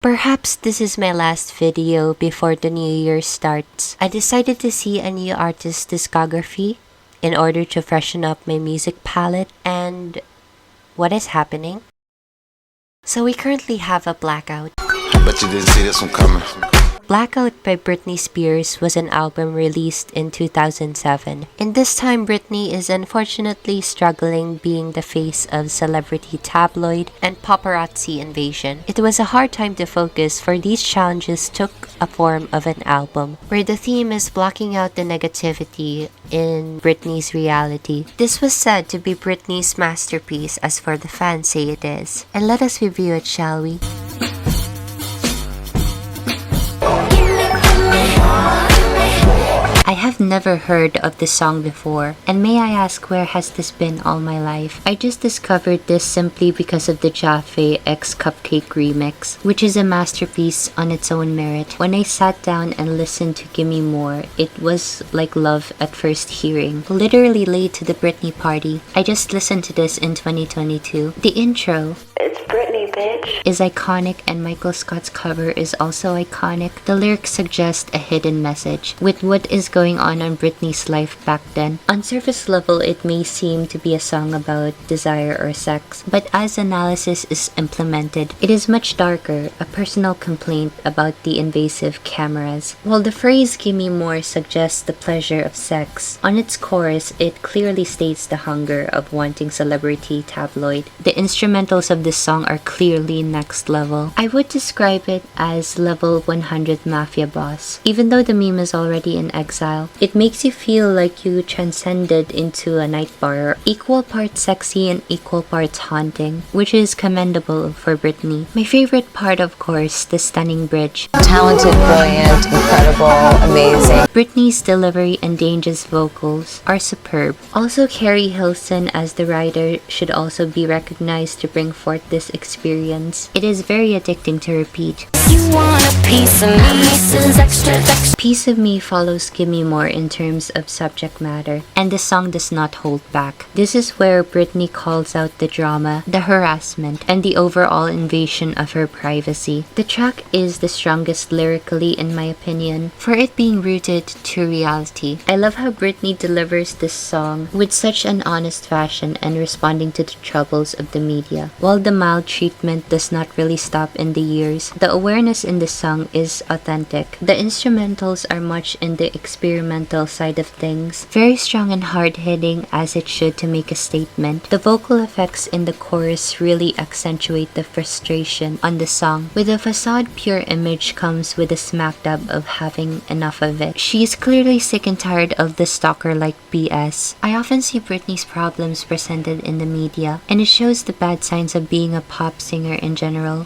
Perhaps this is my last video before the new year starts. I decided to see a new artist's discography in order to freshen up my music palette and what is happening. So we currently have a Blackout. Bet you didn't see this one coming. Blackout by Britney Spears was an album released in 2007. In this time, Britney is unfortunately struggling being the face of celebrity tabloid and paparazzi invasion. It was a hard time to focus, for these challenges took a form of an album, where the theme is blocking out the negativity in Britney's reality. This was said to be Britney's masterpiece, as for the fans say it is. And let us review it, shall we? I have never heard of this song before, and may I ask, where has this been all my life? I just discovered this simply because of the 𝕬𝕒 remix, which is a masterpiece on its own merit. When I sat down and listened to Gimme More, it was like love at first hearing, literally late to the Britney party. I just listened to this in 2022. The intro, "It's Britney, bitch," is iconic, and Michael Scott's cover is also iconic. The lyrics suggest a hidden message with what is going on Britney's life back then. On surface level, it may seem to be a song about desire or sex, but as analysis is implemented, it is much darker, a personal complaint about the invasive cameras. While the phrase "gimme more" suggests the pleasure of sex, on its chorus, it clearly states the hunger of wanting celebrity tabloid. The instrumentals of this song are clearly next level. I would describe it as level 100 mafia boss. Even though the meme is already in exile, it makes you feel like you transcended into a night bar. Equal parts sexy and equal parts haunting, which is commendable for Britney. My favorite part, of course, the stunning bridge. talented, brilliant, incredible, amazing. Britney's delivery and Dange's vocals are superb. Also, Carrie Hilson as the writer should also be recognized to bring forth this experience. It is very addicting to repeat. You want a piece of me, this is extra. Piece of Me follows Gimme More in terms of subject matter, and the song does not hold back. This is where Britney calls out the drama, the harassment, and the overall invasion of her privacy. The track is the strongest lyrically, in my opinion, for it being rooted to reality. I love how Britney delivers this song with such an honest fashion and responding to the troubles of the media. While the maltreatment does not really stop in the years, the awareness in this song is authentic. The instrumentals are much in the experimental side of things, very strong and hard-hitting as it should to make a statement. The vocal effects in the chorus really accentuate the frustration on the song. With a facade, pure image comes with a smack dab of having enough of it. She is clearly sick and tired of the stalker-like BS. I often see Britney's problems presented in the media, and it shows the bad signs of being a pop singer in general.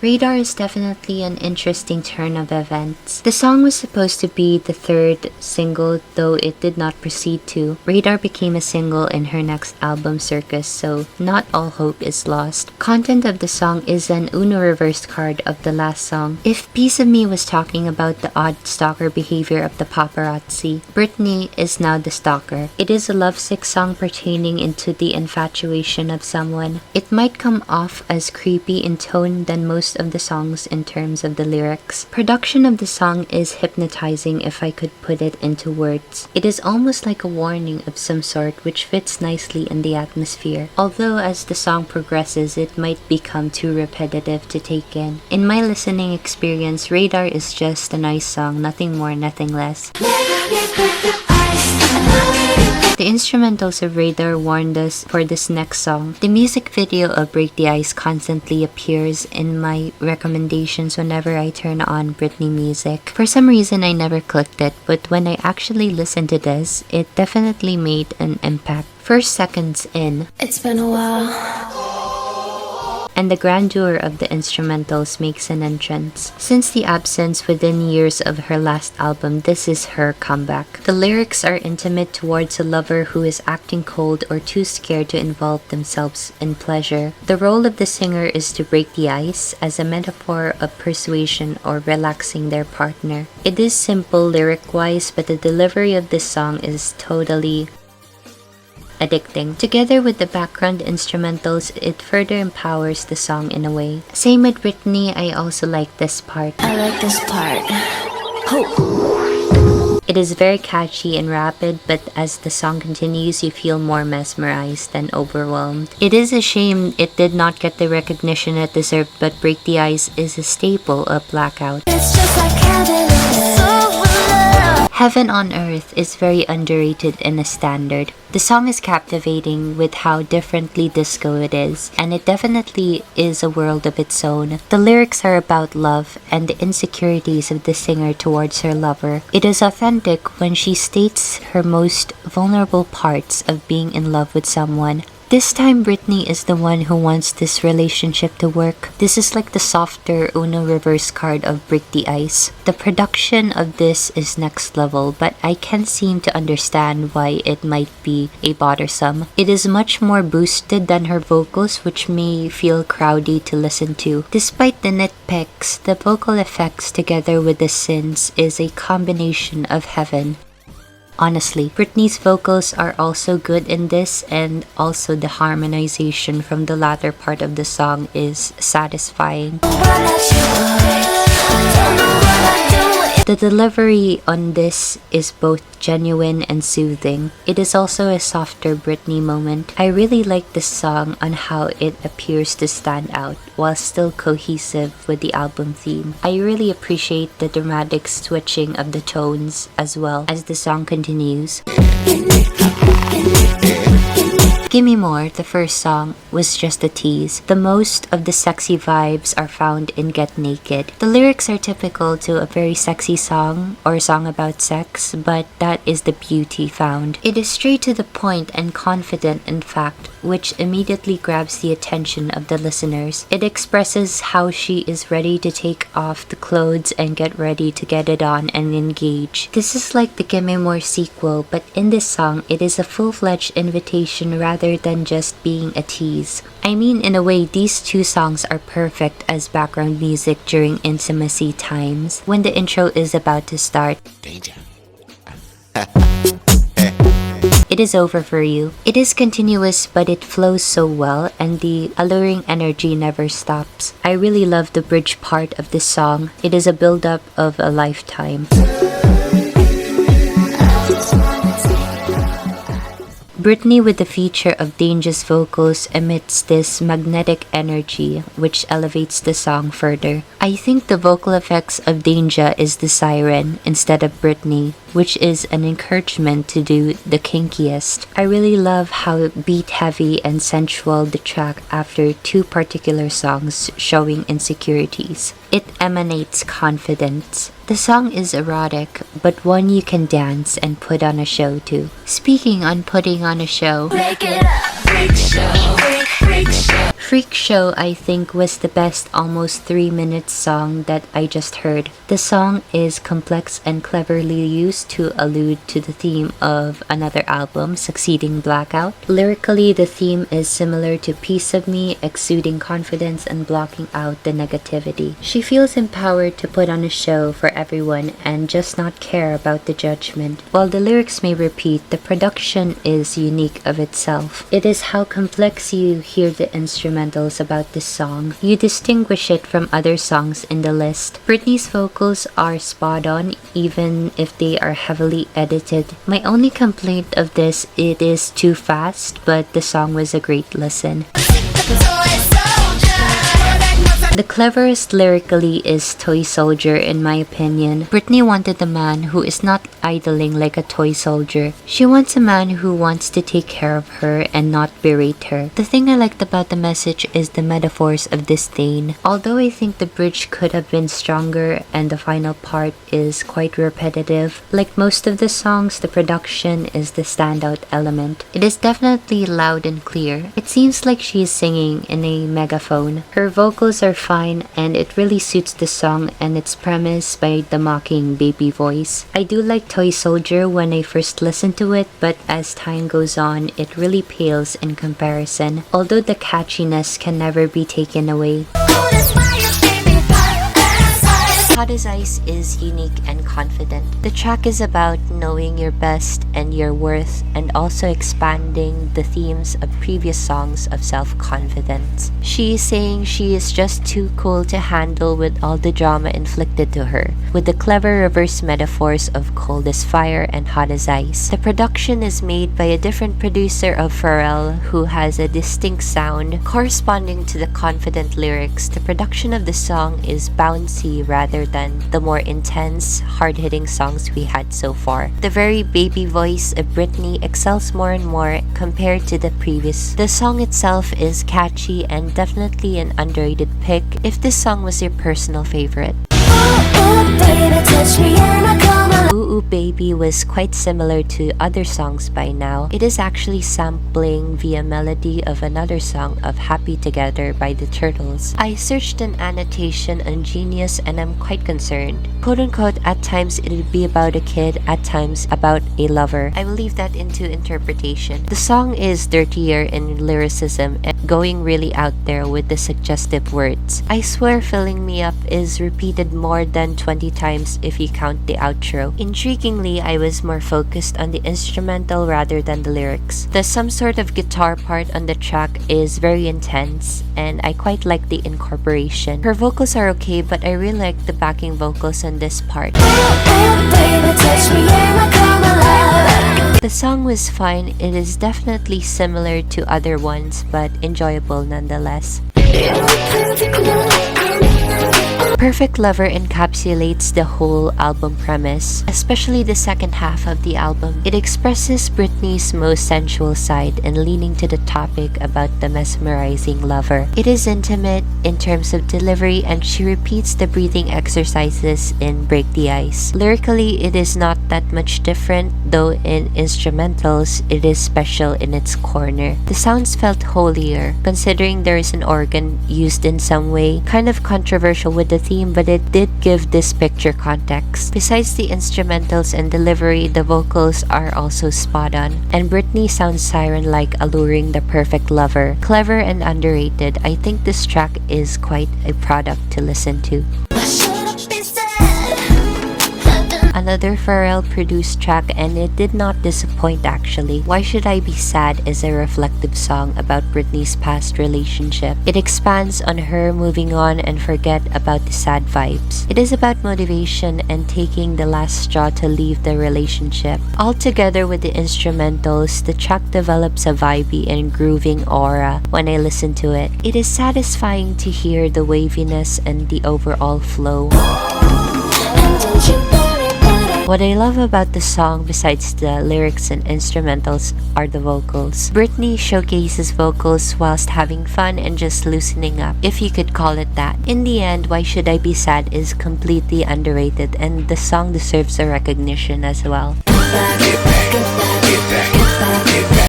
Radar is definitely an interesting turn of events. The song was supposed to be the third single, though it did not proceed to. Radar became a single in her next album, Circus, so not all hope is lost. Content of the song is an Uno reversed card of the last song. If Piece of Me was talking about the odd stalker behavior of the paparazzi, Britney is now the stalker. It is a lovesick song pertaining into the infatuation of someone. It might come off as creepy in tone than most of the songs in terms of the lyrics. Production of the song is hypnotizing, if I could put it into words. It is almost like a warning of some sort, which fits nicely in the atmosphere. Although as the song progresses, it might become too repetitive to take in. In my listening experience, Radar is just a nice song, nothing more, nothing less. The instrumentals of Radar warned us for this next song. The music video of Break the Ice constantly appears in my recommendations whenever I turn on Britney music. For some reason, I never clicked it, but when I actually listened to this, it definitely made an impact. First seconds in, It's been a while. and the grandeur of the instrumentals makes an entrance. Since the absence within years of her last album, this is her comeback. The lyrics are intimate towards a lover who is acting cold or too scared to involve themselves in pleasure. The role of the singer is to break the ice as a metaphor of persuasion or relaxing their partner. It is simple lyric-wise, but the delivery of this song is totally addicting. Together with the background instrumentals, it further empowers the song in a way. Same with Britney, I also like this part. I like this part. It is very catchy and rapid, but as the song continues, you feel more mesmerized than overwhelmed. It is a shame it did not get the recognition it deserved, but Break the Ice is a staple of Blackout. It's just like heaven on earth. Heaven on Earth is very underrated and a standard. The song is captivating with how differently disco it is, and it definitely is a world of its own. The lyrics are about love and the insecurities of the singer towards her lover. It is authentic when she states her most vulnerable parts of being in love with someone. This time, Britney is the one who wants this relationship to work. This is like the softer Uno reverse card of Break the Ice. The production of this is next level, but I can't seem to understand why it might be a bothersome. It is much more boosted than her vocals, which may feel crowdy to listen to. Despite the nitpicks, the vocal effects together with the synths is a combination of heaven. Honestly, Britney's vocals are also good in this, and also the harmonization from the latter part of the song is satisfying. The delivery on this is both genuine and soothing. It is also a softer Britney moment. I really like this song on how it appears to stand out while still cohesive with the album theme. I really appreciate the dramatic switching of the tones as well as the song continues. Gimme More, the first song, was just a tease. The most of the sexy vibes are found in Get Naked. The lyrics are typical to a very sexy song or a song about sex, but that is the beauty found. It is straight to the point and confident in fact, which immediately grabs the attention of the listeners. It expresses how she is ready to take off the clothes and get ready to get it on and engage. This is like the Gimme More sequel, but in this song, it is a full-fledged invitation rather than just being a tease. I mean, in a way, these two songs are perfect as background music during intimacy times when the intro is about to start. Danger. It is over for you. It is continuous, but it flows so well, and the alluring energy never stops. I really love the bridge part of this song. It is a build-up of a lifetime. Britney with the feature of Danger's vocals emits this magnetic energy which elevates the song further. I think the vocal effects of Danger is the siren instead of Britney, which is an encouragement to do the kinkiest. I really love how beat heavy and sensual the track after two particular songs showing insecurities. It emanates confidence. The song is erotic, but one you can dance and put on a show to. Speaking on putting on a show, Break it up. Freak show. Freak show. Freak Show, I think, was the best almost 3-minute song that I just heard. The song is complex and cleverly used to allude to the theme of another album, succeeding Blackout. Lyrically, the theme is similar to Piece of Me, exuding confidence and blocking out the negativity. She feels empowered to put on a show for everyone and just not care about the judgment. While the lyrics may repeat, the production is unique of itself. It is how complex you hear the instrumentals about this song. You distinguish it from other songs in the list. Britney's vocals are spot on even if they are heavily edited. My only complaint of this, it is too fast, but the song was a great listen. The cleverest lyrically is Toy Soldier in my opinion. Britney wanted a man who is not idling like a toy soldier. She wants a man who wants to take care of her and not berate her. The thing I liked about the message is the metaphors of disdain. Although I think the bridge could have been stronger and the final part is quite repetitive, like most of the songs, the production is the standout element. It is definitely loud and clear. It seems like she is singing in a megaphone. Her vocals are fine and it really suits the song and its premise by the mocking baby voice. I do like Toy Soldier when I first listened to it, but as time goes on, it really pales in comparison, although the catchiness can never be taken away. Hot as Ice is unique and confident. The track is about knowing your best and your worth, and also expanding the themes of previous songs of self-confidence. She is saying she is just too cool to handle with all the drama inflicted to her, with the clever reverse metaphors of cold as fire and hot as ice. The production is made by a different producer of Pharrell, who has a distinct sound corresponding to the confident lyrics. The production of the song is bouncy rather than the more intense, hard-hitting songs we had so far. The very baby voice of Britney excels more and more compared to the previous. The song itself is catchy and definitely an underrated pick if this song was your personal favorite. 𝕬𝕒 was quite similar to other songs by now. It is actually sampling via melody of another song of Happy Together by the Turtles. I searched an annotation on Genius and I'm quite concerned. Quote unquote, at times it would be about a kid, at times about a lover. I will leave that into interpretation. The song is dirtier in lyricism and going really out there with the suggestive words. I swear Filling Me Up is repeated more than 20 times if you count the outro. Intriguingly, I was more focused on the instrumental rather than the lyrics. The some sort of guitar part on the track is very intense and I quite like the incorporation. Her vocals are okay, but I really like the backing vocals on this part. The song was fine. It is definitely similar to other ones, but enjoyable nonetheless. Perfect Lover encapsulates the whole album premise, especially the second half of the album. It expresses Britney's most sensual side and leaning to the topic about the mesmerizing lover. It is intimate in terms of delivery and she repeats the breathing exercises in Break the Ice. Lyrically, it is not that much different, though in instrumentals, it is special in its corner. The sounds felt holier, considering there is an organ used in some way. Kind of controversial with the theme, but it did give this picture context. Besides the instrumentals and delivery, the vocals are also spot on, and Britney sounds siren-like, alluring the perfect lover. Clever and underrated. I think this track is quite a product to listen to. Another Pharrell produced track, and it did not disappoint actually. Why Should I Be Sad is a reflective song about Britney's past relationship. It expands on her moving on and forget about the sad vibes. It is about motivation and taking the last straw to leave the relationship. All together with the instrumentals, the track develops a vibey and grooving aura when I listen to it. It is satisfying to hear the waviness and the overall flow. What I love about the song, besides the lyrics and instrumentals, are the vocals. Britney showcases vocals whilst having fun and just loosening up, if you could call it that. In the end, Why Should I Be Sad is completely underrated, and the song deserves a recognition as well.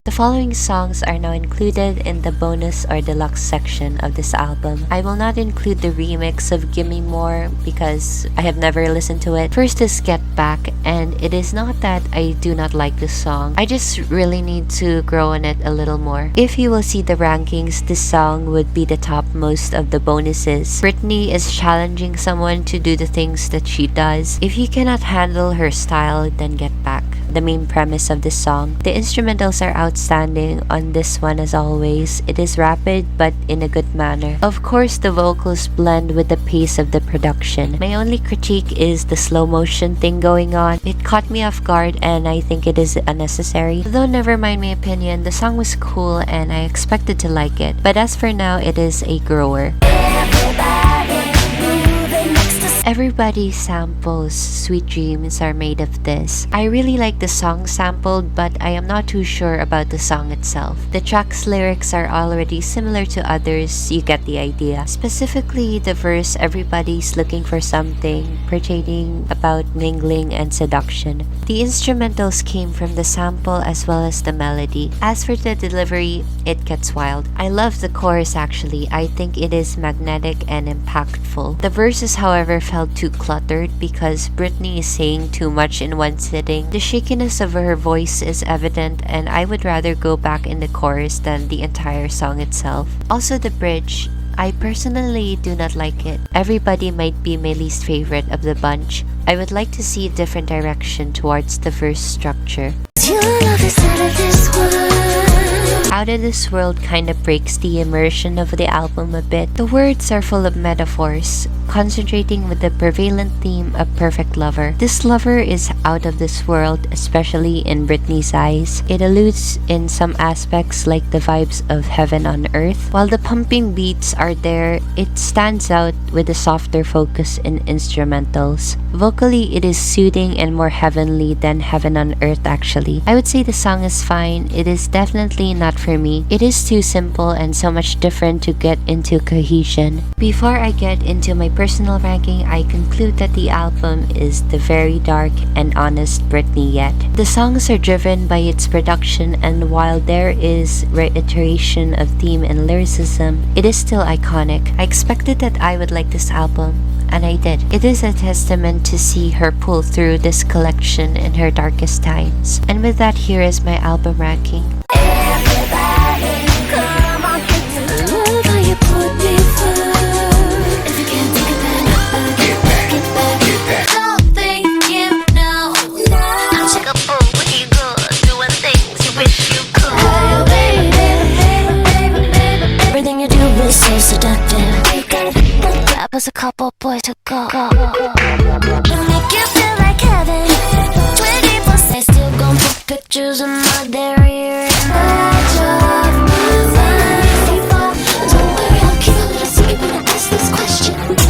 The following songs are now included in the bonus or deluxe section of this album. I will not include the remix of Gimme More because I have never listened to it. First is Get Back, and it is not that I do not like this song. I just really need to grow on it a little more. If you will see the rankings, this song would be the topmost of the bonuses. Britney is challenging someone to do the things that she does. If you cannot handle her style, then Get Back. The main premise of this song. The instrumentals are outstanding on this one as always. It is rapid but in a good manner. Of course, the vocals blend with the pace of the production. My only critique is the slow motion thing going on. It caught me off guard and I think it is unnecessary. Though never mind my opinion, the song was cool and I expected to like it. But as for now, it is a grower. Everybody samples Sweet Dreams Are Made of This. I really like the song sampled, but I am not too sure about the song itself. The track's lyrics are already similar to others, you get the idea. Specifically, the verse, everybody's looking for something, pertaining about mingling and seduction. The instrumentals came from the sample as well as the melody. As for the delivery, it gets wild. I love the chorus actually. I think it is magnetic and impactful. The verses, however, felt too cluttered because Britney is saying too much in one sitting. The shakiness of her voice is evident and I would rather go back in the chorus than the entire song itself. Also the bridge. I personally do not like it. Everybody might be my least favorite of the bunch. I would like to see a different direction towards the verse structure. Your love is out of this world. Out of This World kind of breaks the immersion of the album a bit. The words are full of metaphors, concentrating with the prevalent theme of perfect lover. This lover is out of this world, especially in Britney's eyes. It alludes in some aspects like the vibes of heaven on earth. While the pumping beats are there, it stands out with a softer focus in instrumentals. Vocally, it is soothing and more heavenly than Heaven on Earth actually. I would say the song is fine. It is definitely not for me. It is too simple and so much different to get into cohesion. Before I get into my personal ranking, I conclude that the album is the very dark and honest Britney yet. The songs are driven by its production, and while there is reiteration of theme and lyricism, it is still iconic. I expected that I would like this album, and I did. It is a testament to see her pull through this collection in her darkest times. And with that, here is my album ranking. Everybody, come on, get to the love how you put me first. If you can't take it then, get back. Don't think you know. I'm sick of bull when you good, doing things you wish you could. Oh, baby, everything you do is so seductive. You gotta grab us a couple boys to go. It'll make you feel like heaven. 24 they still gon' put pictures of my derriere in the edge of my mind. Don't worry, I'll keep a little secret when I ask this question. It'll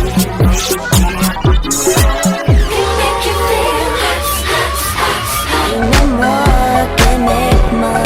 make you feel you want more, can make more.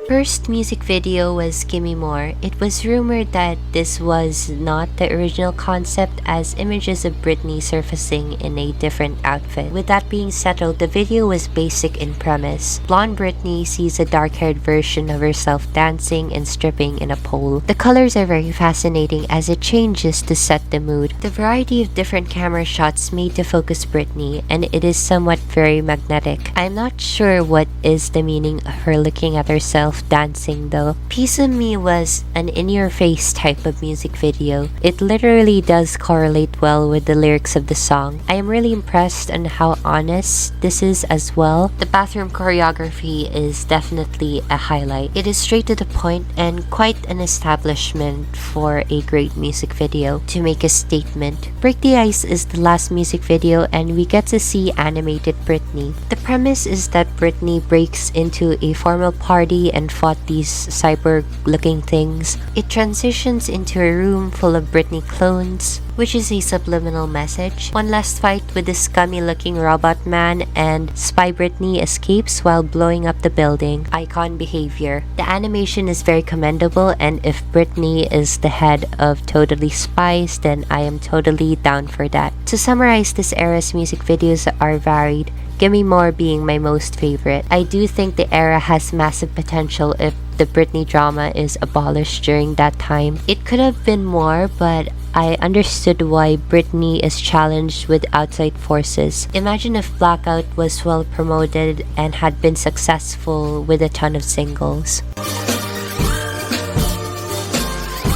First music video was Gimme More. It was rumored that this was not the original concept, as images of Britney surfacing in a different outfit. With that being settled, the video was basic in premise. Blonde Britney sees a dark-haired version of herself dancing and stripping in a pole. The colors are very fascinating as it changes to set the mood. The variety of different camera shots made to focus Britney, and it is somewhat very magnetic. I'm not sure what is the meaning of her looking at herself dancing though. Piece of Me was an in-your-face type of music video. It literally does correlate well with the lyrics of the song. I am really impressed on how honest this is as well. The bathroom choreography is definitely a highlight. It is straight to the point and quite an establishment for a great music video to make a statement. Break the Ice is the last music video and we get to see animated Britney. The premise is that Britney breaks into a formal party and fought these cyborg-looking things. It transitions into a room full of Britney clones, which is a subliminal message. One last fight with the scummy-looking robot man, and Spy Britney escapes while blowing up the building. Icon behavior. The animation is very commendable, and if Britney is the head of Totally Spies, then I am totally down for that. To summarize, this era's music videos are varied, Gimme More being my most favorite. I do think the era has massive potential if the Britney drama is abolished during that time. It could have been more, but I understood why Britney is challenged with outside forces. Imagine if Blackout was well promoted and had been successful with a ton of singles.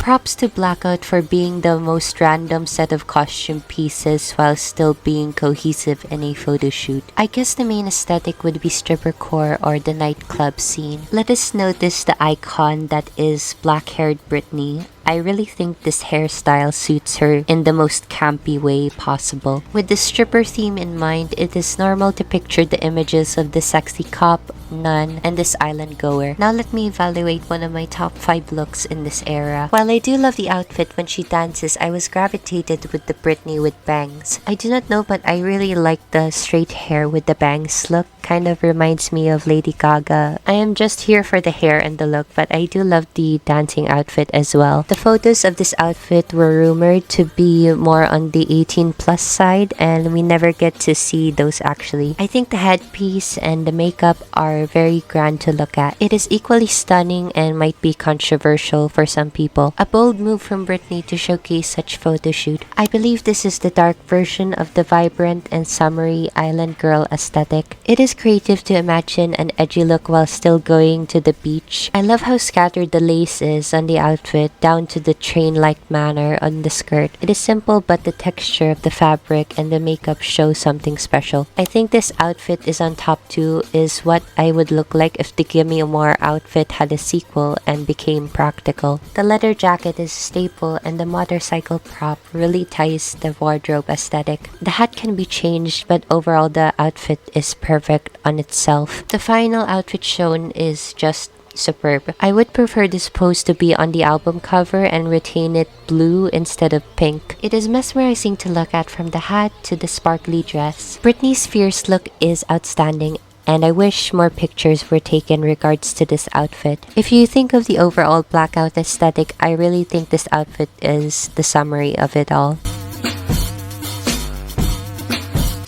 Props to Blackout for being the most random set of costume pieces while still being cohesive in a photo shoot. I guess the main aesthetic would be strippercore or the nightclub scene. Let us notice the icon that is black-haired Britney. I really think this hairstyle suits her in the most campy way possible. With the stripper theme in mind, it is normal to picture the images of the sexy cop, nun, and this island goer. Now let me evaluate one of my top 5 looks in this era. While I do love the outfit when she dances, I was gravitated with the Britney with bangs. I do not know, but I really like the straight hair with the bangs look. Kind of reminds me of Lady Gaga. I am just here for the hair and the look, but I do love the dancing outfit as well. The photos of this outfit were rumored to be more on the 18 plus side, and we never get to see those actually. I think the headpiece and the makeup are very grand to look at. It is equally stunning and might be controversial for some people. A bold move from Britney to showcase such photo shoot. I believe this is the dark version of the vibrant and summery island girl aesthetic. It is creative to imagine an edgy look while still going to the beach. I love how scattered the lace is on the outfit down to the train-like manner on the skirt. It is simple, but the texture of the fabric and the makeup show something special. I think this outfit is on top 2 is what I would look like if the Gimme More outfit had a sequel and became practical. The leather jacket is a staple and the motorcycle prop really ties the wardrobe aesthetic. The hat can be changed, but overall the outfit is perfect on itself. The final outfit shown is just superb. I would prefer this pose to be on the album cover and retain it blue instead of pink. It is mesmerizing to look at from the hat to the sparkly dress. Britney's fierce look is outstanding, and I wish more pictures were taken regards to this outfit. If you think of the overall Blackout aesthetic, I really think this outfit is the summary of it all.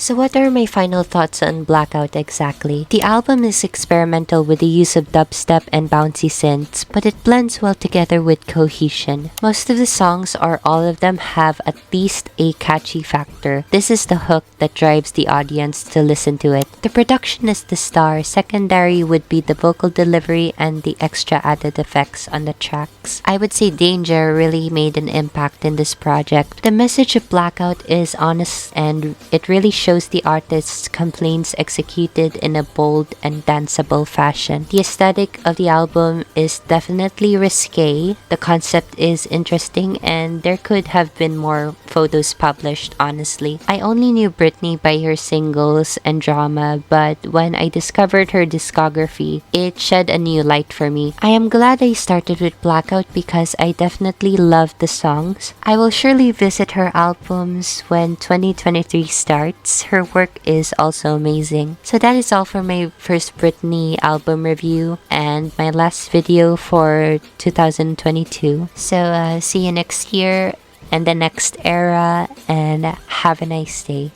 So what are my final thoughts on Blackout exactly? The album is experimental with the use of dubstep and bouncy synths, but it blends well together with cohesion. Most of the songs, or all of them, have at least a catchy factor. This is the hook that drives the audience to listen to it. The production is the star. Secondary would be the vocal delivery and the extra added effects on the tracks. I would say Danger really made an impact in this project. The message of Blackout is honest, and it really shows the artist's complaints executed in a bold and danceable fashion. The aesthetic of the album is definitely risque. The concept is interesting, and there could have been more photos published, honestly. I only knew Britney by her singles and drama, but when I discovered her discography, it shed a new light for me. I am glad I started with Blackout because I definitely loved the songs. I will surely visit her albums when 2023 starts. Her work is also amazing. So that is all for my first Britney album review and my last video for 2022. So see you next year and the next era, and have a nice day.